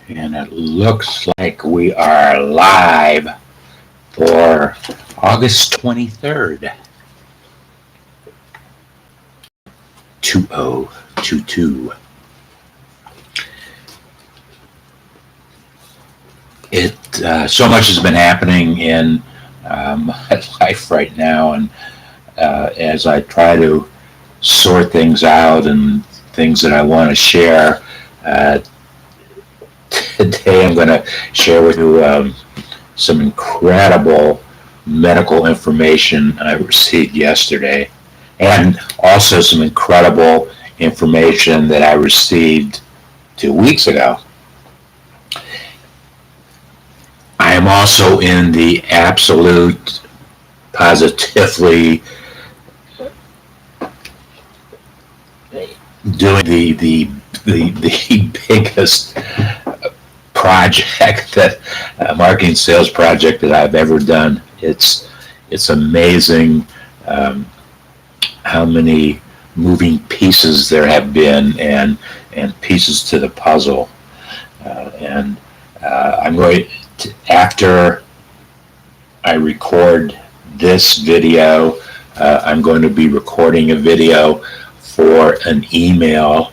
And it looks like we are live for August 23rd, 2022. So much has been happening in my life right now, and as I try to sort things out and things that I want to share, uh, today I'm going to share with you some incredible medical information I received yesterday, and also some incredible information that I received 2 weeks ago. I am also in the absolute, positively doing the biggest project that marketing sales project that I've ever done. It's amazing how many moving pieces there have been and pieces to the puzzle. And I'm going to, after I record this video, I'm going to be recording a video for an email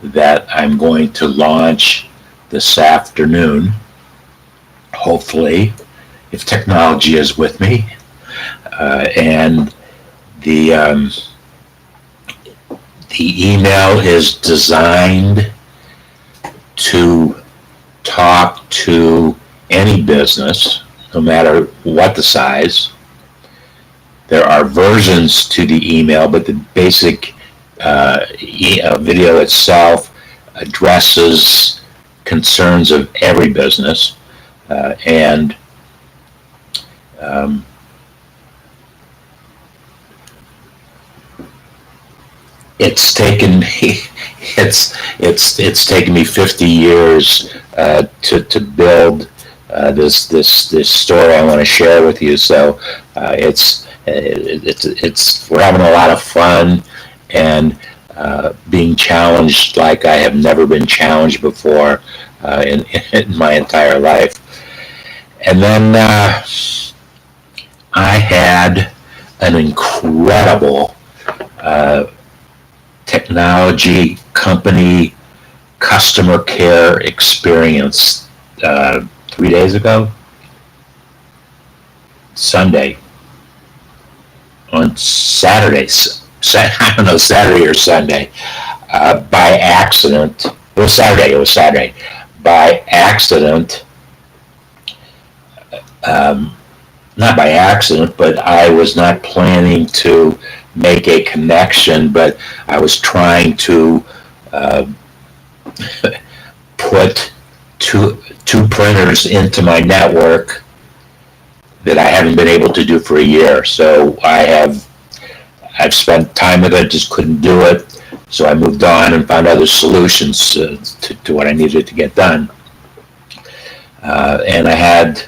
that I'm going to launch this afternoon, hopefully, if technology is with me. And the email is designed to talk to any business, no matter what the size. There are versions to the email, but the basic video itself addresses concerns of every business, and it's taken me it's taken me 50 years to build this story I want to share with you. So it's we're having a lot of fun and being challenged like I have never been challenged before in my entire life. And then I had an incredible technology company customer care experience 3 days ago, Sunday, on Saturdays. I don't know, Saturday or Sunday, by accident. It was Saturday. By accident, not by accident, but I was not planning to make a connection, but I was trying to put two printers into my network that I haven't been able to do for a year. So I've spent time with it, just couldn't do it. So I moved on and found other solutions to what I needed to get done. And I had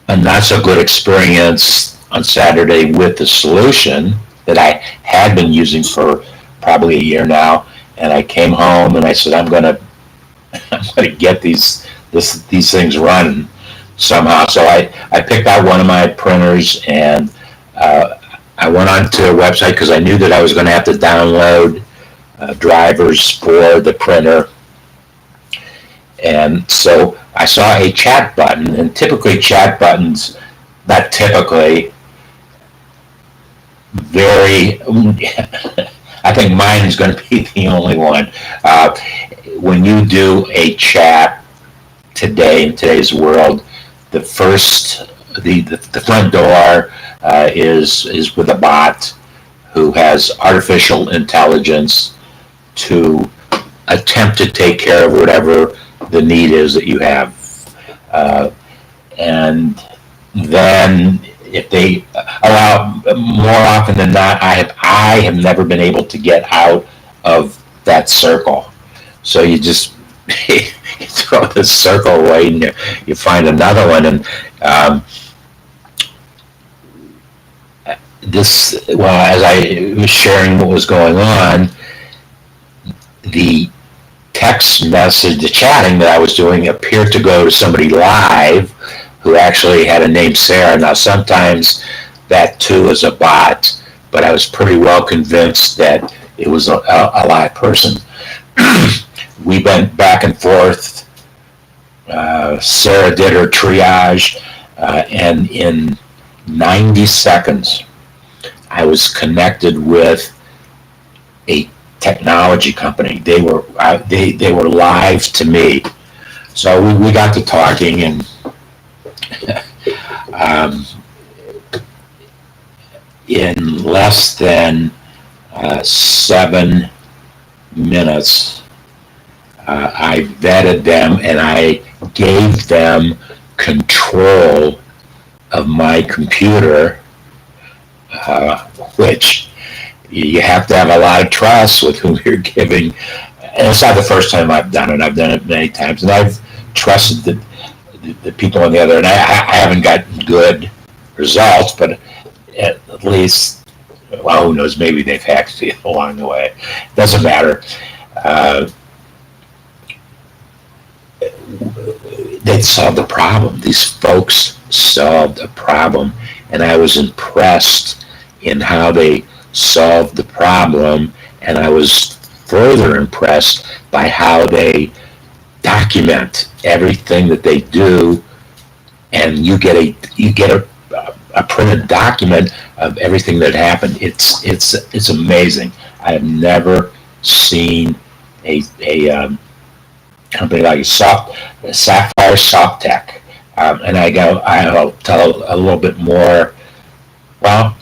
a not so good experience on Saturday with the solution that I had been using for probably a year now. And I came home and I said, I'm gonna get these things running somehow. So I picked out one of my printers and I went onto a website because I knew that I was going to have to download drivers for the printer. And so I saw a chat button, and typically chat buttons, not typically, very, I think mine is going to be the only one. When you do a chat today, in today's world, the front door is with a bot who has artificial intelligence to attempt to take care of whatever the need is that you have. And then if they allow, more often than not, I have never been able to get out of that circle. So you just you throw the circle away and you find another one. And as I was sharing what was going on, the text message, the chatting that I was doing appeared to go to somebody live who actually had a name Sarah. Now, sometimes that too is a bot, but I was pretty well convinced that it was a live person. We went back and forth. Sarah did her triage, and in 90 seconds, I was connected with a technology company. They were live to me, so we got to talking, and in less than 7 minutes, I vetted them and I gave them control of my computer, which you have to have a lot of trust with whom you're giving. And it's not the first time I've done it. I've done it many times, and I've trusted the people on the other end. I haven't gotten good results, but at least, well, who knows, maybe they've hacked you along the way. It doesn't matter. They solved the problem. These folks solved a problem, and I was impressed in how they solved the problem, and I was further impressed by how they document everything that they do, and you get a printed document of everything that happened. It's amazing. I have never seen a company like Sapphire Softech, and I'll tell a little bit more. Well,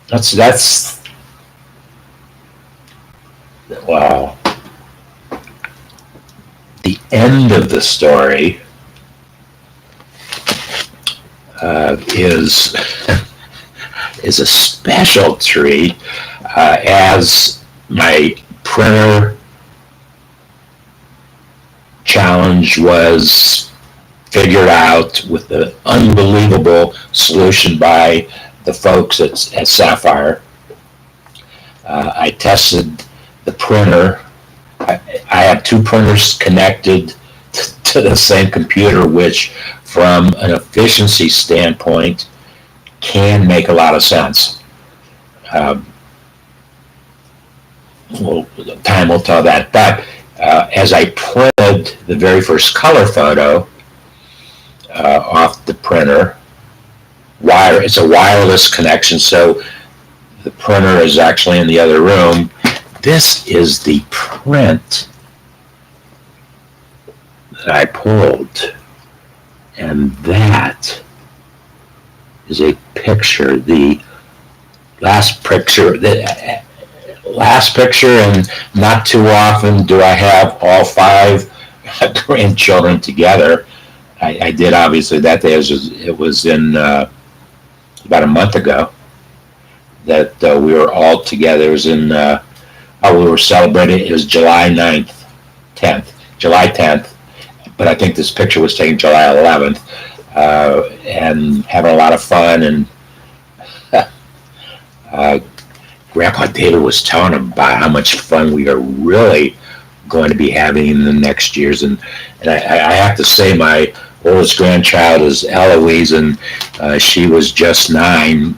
that's well, the end of the story is a special treat, as my printer challenge was figured out with the unbelievable solution by the folks at Sapphire. I tested the printer. I have two printers connected to the same computer, which from an efficiency standpoint can make a lot of sense. Well, time will tell that. But as I printed the very first color photo off the printer, it's a wireless connection, so the printer is actually in the other room. This is the print that I pulled, and that is a picture. The last picture, and not too often do I have all 5 grandchildren together. I did, obviously, that day. It was in about a month ago that we were all together. It was in, we were celebrating. It was July 10th, but I think this picture was taken July 11th, and having a lot of fun. And Grandpa David was telling him about how much fun we are really going to be having in the next years. And I have to say, my oldest grandchild is Eloise, and she was just 9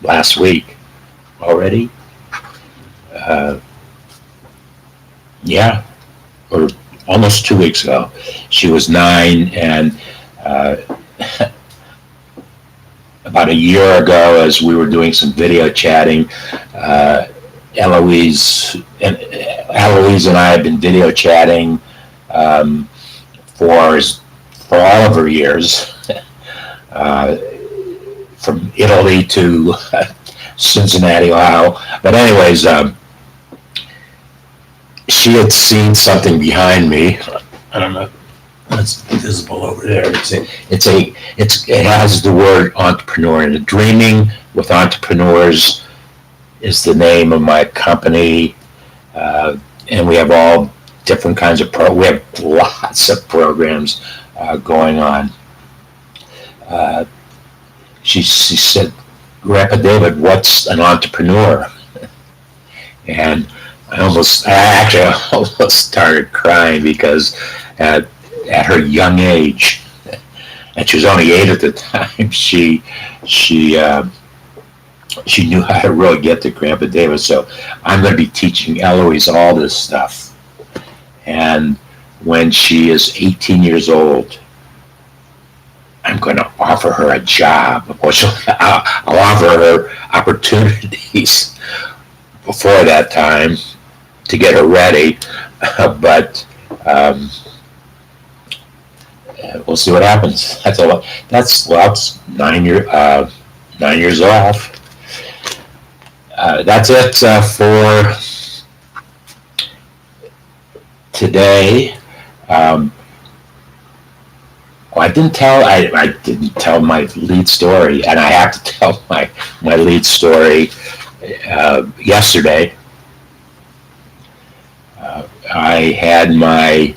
last week already. Yeah, or almost 2 weeks ago. She was 9, and about a year ago, as we were doing some video chatting, Eloise and I have been video chatting for all of her years, from Italy to Cincinnati, Ohio. But anyways, she had seen something behind me. I don't know. It's visible over there. It has the word entrepreneur in it. Dreaming with Entrepreneurs is the name of my company, and we have all different kinds of we have lots of programs going on. She said, "Grandpa David, what's an entrepreneur?" And I almost started crying because at her young age, and she was only 8 at the time, she she knew how to really get to Grandpa David. So I'm going to be teaching Eloise all this stuff. And when she is 18 years old, I'm going to offer her a job. Of course, I'll offer her opportunities before that time to get her ready. But we'll see what happens. That's 9 years off. That's it for today. I didn't tell my lead story, and I have to tell my lead story. Yesterday, I had my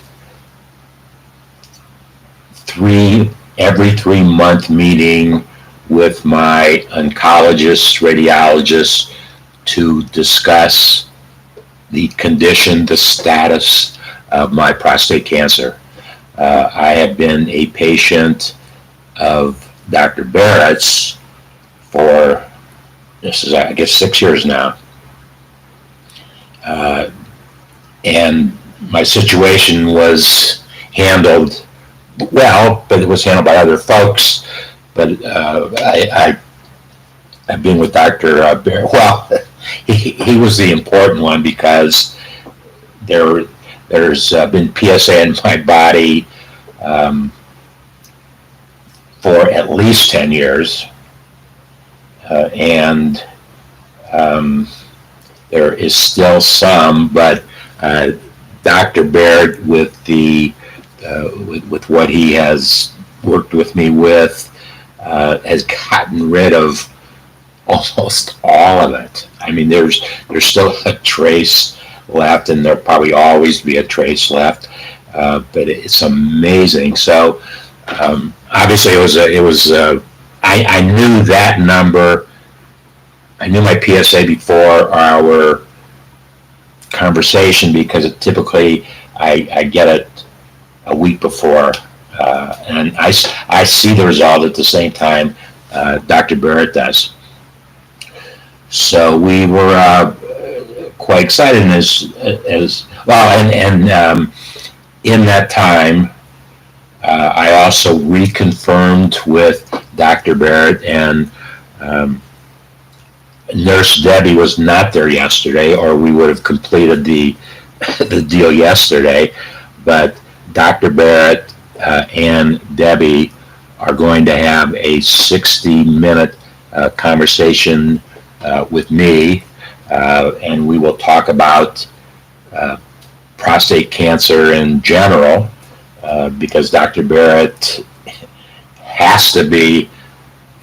every 3 month meeting with my oncologist, radiologist, to discuss the condition, the status of my prostate cancer. I have been a patient of Dr. Barrett's for, this is, I guess, 6 years now. And my situation was handled well, but it was handled by other folks. But I've been with Dr. Barrett. Well, he was the important one because there's been PSA in my body for at least 10 years. And there is still some, but Dr. Baird, with what he has worked with me with, has gotten rid of almost all of it. I mean, there's still a trace left, and there'll probably always be a trace left, but it's amazing. So obviously, it was. I knew that number. I knew my PSA before our conversation because typically I get it a week before, and I see the result at the same time Dr. Barrett does. So we were quite excited as well, and in that time, I also reconfirmed with Dr. Barrett, and Nurse Debbie was not there yesterday, or we would have completed the deal yesterday. But Dr. Barrett and Debbie are going to have a 60-minute conversation with me, and we will talk about prostate cancer in general, because Dr. Barrett has to be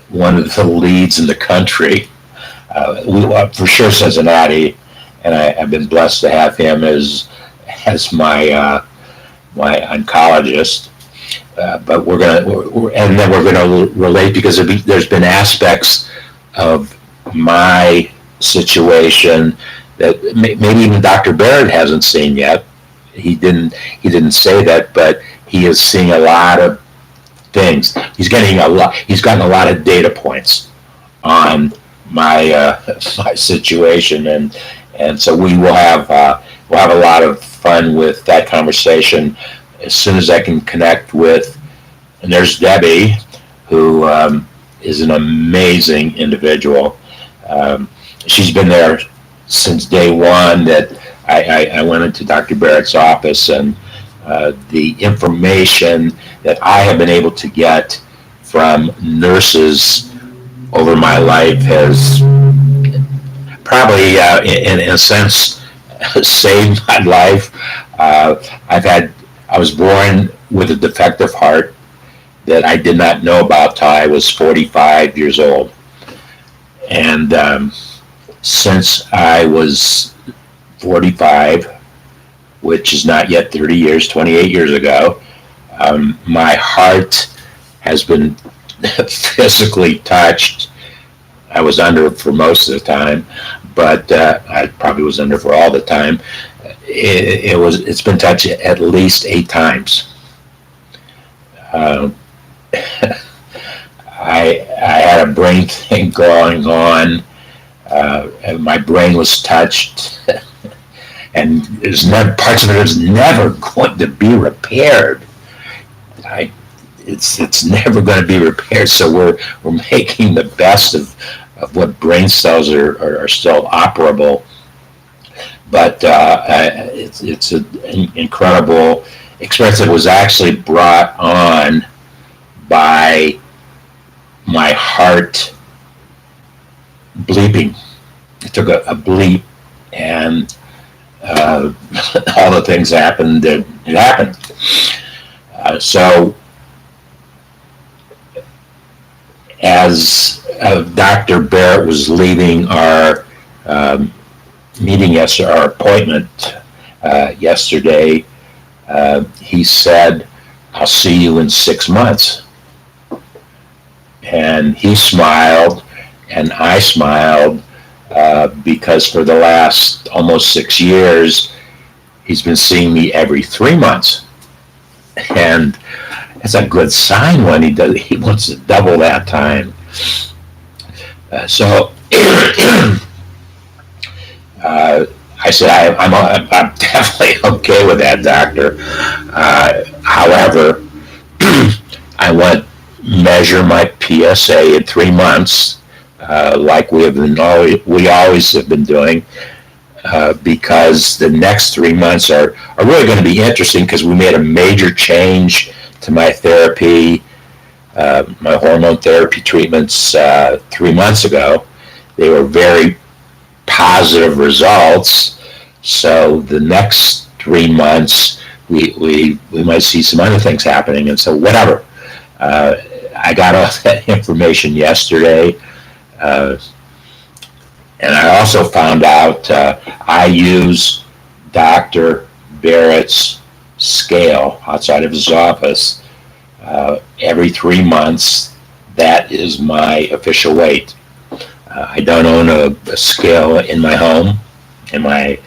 one of the leads in the country. For sure Cincinnati, and I've been blessed to have him as my oncologist. But we're gonna relate, because there's been aspects of my situation that maybe even Dr. Barrett hasn't seen yet. He didn't say that, but he is seeing a lot of things. He's gotten a lot of data points on my situation, and so we'll have a lot of fun with that conversation as soon as I can connect with. And there's Debbie, who is an amazing individual. She's been there since day one that I went into Dr. Barrett's office, and the information that I have been able to get from nurses over my life has probably, in a sense, saved my life. I was born with a defective heart that I did not know about till I was 45 years old. And since I was 45, which is not yet 30 years, 28 years ago, my heart has been physically touched. I was under it for most of the time, but I probably was under for all the time. It's been touched at least 8 times. Uh, I had a brain thing going on, and my brain was touched, and there's never, parts of it is never going to be repaired. It's never going to be repaired. So we're making the best of what brain cells are still operable. But it's an incredible experience that was actually brought on by my heart bleeping. It took a bleep, and all the things happened. It happened. So as Dr. Barrett was leaving our meeting yesterday, our appointment yesterday, he said, "I'll see you in 6 months." And he smiled, and I smiled, because for the last almost 6 years, he's been seeing me every 3 months. And it's a good sign when he wants to double that time. So I said, I'm definitely okay with that, doctor. However, I want to measure my PSA in 3 months, like we always have been doing, because the next 3 months are really going to be interesting, because we made a major change to my therapy, my hormone therapy treatments 3 months ago. They were very positive results. So the next 3 months, we might see some other things happening. And so whatever. I got all that information yesterday. And I also found out I use Dr. Barrett's scale outside of his office every 3 months. That is my official weight. I don't own a scale in my home. I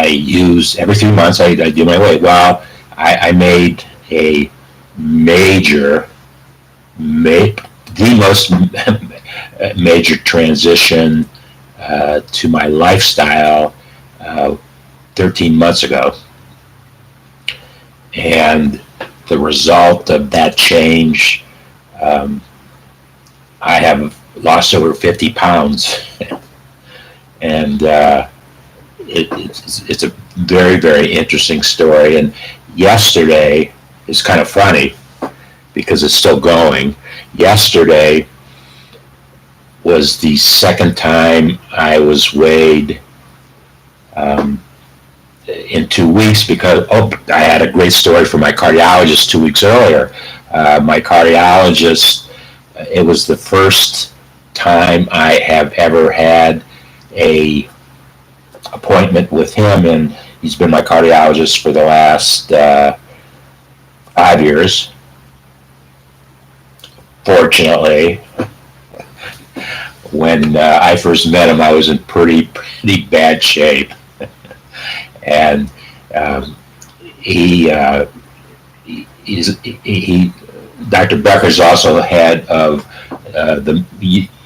use every 3 months. I do my weight. Well, I made a the most major transition to my lifestyle 13 months ago. And the result of that change, I have lost over 50 pounds. And it's a very, very interesting story. And yesterday is kind of funny because it's still going. Yesterday was the second time I was weighed in 2 weeks, because I had a great story from my cardiologist 2 weeks earlier. My cardiologist, it was the first time I have ever had a appointment with him, and he's been my cardiologist for the last 5 years. Fortunately, when I first met him, I was in pretty bad shape, and Dr. Becker's also the head of the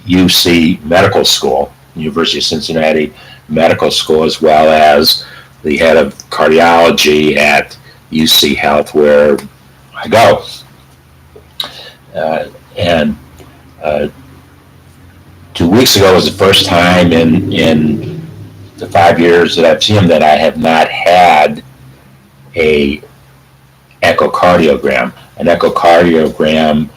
UC Medical School, University of Cincinnati Medical School, as well as the head of cardiology at UC Health, where I go. And 2 weeks ago was the first time in the 5 years that I've seen him that I have not had a echocardiogram. An echocardiogram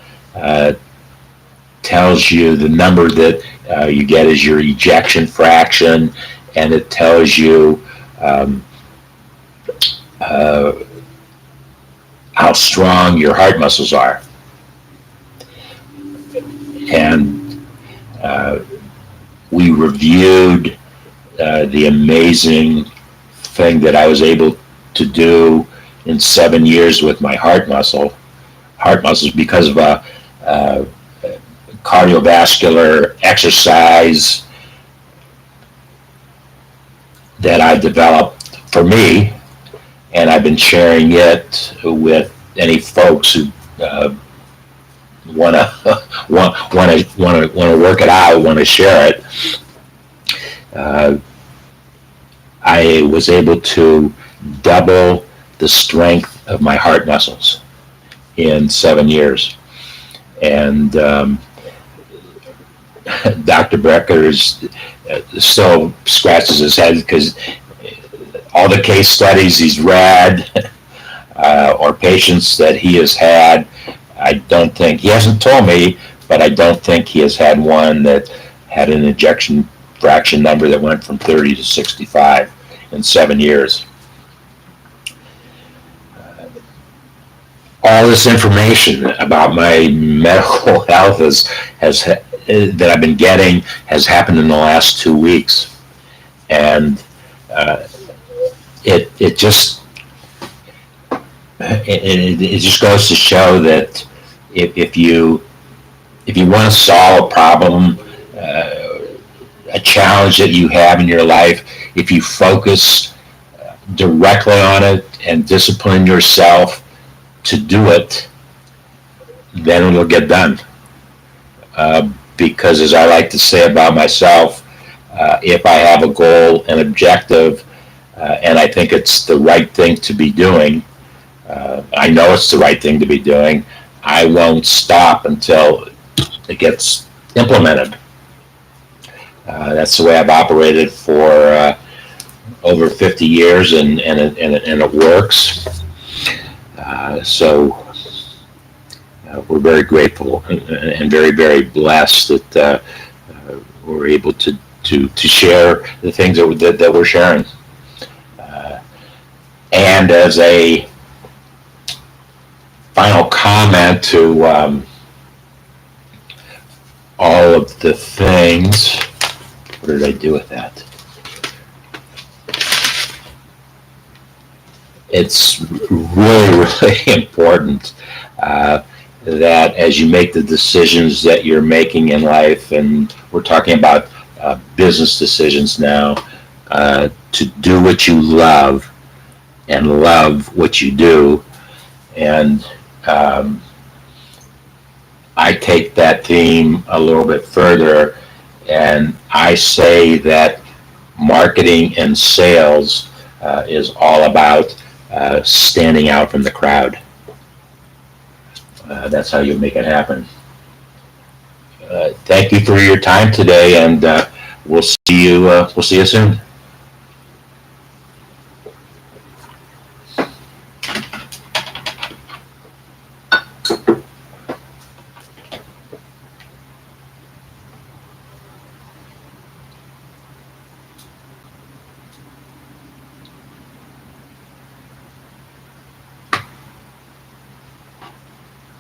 tells you the number that you get as your ejection fraction, and it tells you how strong your heart muscles are. And we reviewed the amazing thing that I was able to do in 7 years with my heart muscles because of a cardiovascular exercise that I developed for me, and I've been sharing it with any folks who want to want to work it out, want to share it. Uh, I was able to double the strength of my heart muscles in 7 years, and Dr. Brecker still scratches his head because all the case studies he's read or patients that he has had, I don't think, he hasn't told me, but I don't think he has had one that had an ejection fraction number that went from 30 to 65 in 7 years. All this information about my medical health that I've been getting has happened in the last 2 weeks, and it just goes to show that if you want to solve a problem, a challenge that you have in your life, if you focus directly on it and discipline yourself to do it, then it'll get done. Because as I like to say about myself, if I have a goal, an objective, and I think it's the right thing to be doing, I know it's the right thing to be doing, I won't stop until it gets implemented. That's the way I've operated for over 50 years, and it works. So we're very grateful and very, very blessed that we're able to share the things that we're sharing. And as a final comment to all of the things, what did I do with that? It's really, really important that as you make the decisions that you're making in life, and we're talking about business decisions now, to do what you love and love what you do. And I take that theme a little bit further, and I say that marketing and sales is all about standing out from the crowd. That's how you make it happen. Thank you for your time today, and we'll see you soon.